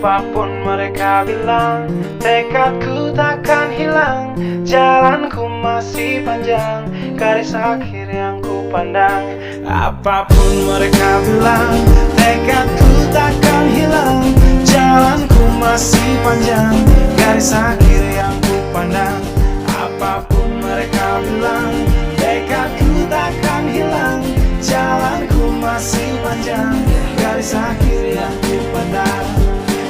Apapun mereka bilang, tekadku takkan hilang. Jalanku masih panjang, garis akhir yang ku pandang. Apapun mereka bilang, tekadku takkan hilang. Jalanku masih panjang, garis akhir yang ku pandang. Apapun mereka bilang, tekadku takkan hilang. Jalanku masih panjang, garis akhir yang ku pandang.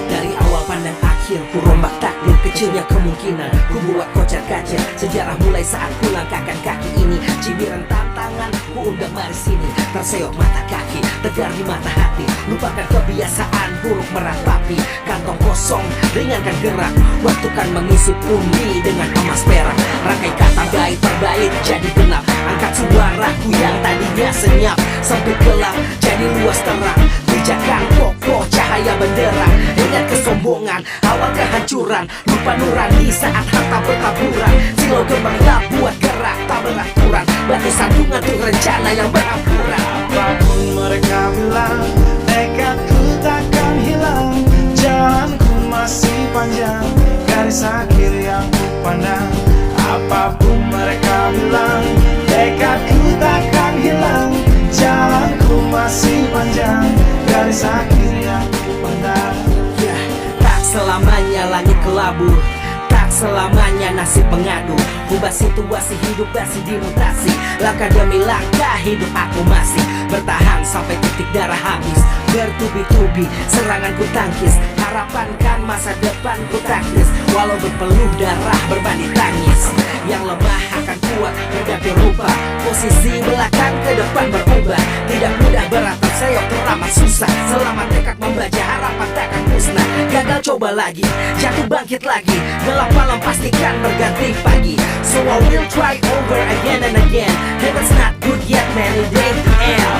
Dari awal pandang akhir, ku rombak takdir. Kecilnya kemungkinan, ku buat kocar kacir. Sejarah mulai saat ku langkahkan kaki ini. Cibiran tantangan, ku undang mari sini. Terseok mata kaki, tegar di mata hati. Lupakan kebiasaan buruk meratapi. Kantong kosong, ringankan gerak. Waktu kan mengisi pundi dengan emas perak. Rangkai kata baik terbaik jadi genap. Angkat suaraku yang tadinya senyap, sempit gelap jadi luas terang. Pijakan kokoh cahaya benderang. Ingat kesombongan, awal kehancuran. Lupa nurani saat harta bertaburan. Silau gemerlap buat gerak tak beraturan. Batu sandungan untuk rencana yang berampuran. Apapun mereka bilang, tekadku takkan hilang. Jalanku masih panjang, garis akhir yang ku pandang. Apapun mereka bilang, tekadku takkan hilang. Jalanku masih panjang, garis akhir yang ku pandang. Tak selamanya langit kelabu, tak selamanya nasib pengadu. Ubah situasi hidup masih dimutasi. Langkah demi langkah hidup aku masih bertahan sampai titik darah habis. Bertubi-tubi serangan ku tangkis. Harapan kan masa depan ku taktis. Walau berpeluh darah berbanding tangis. Yang lemah akan kuat berganti rupa. Posisi belakang ke depan berubah. Tidak mudah beratap seyok teramat susah. Selama tekad membaca harapan takkan musnah. Gagal coba lagi, jatuh bangkit lagi. Gelap malam pastikan berganti pagi. So I will try over again and again. Heaven's not good yet man, it ain't the end.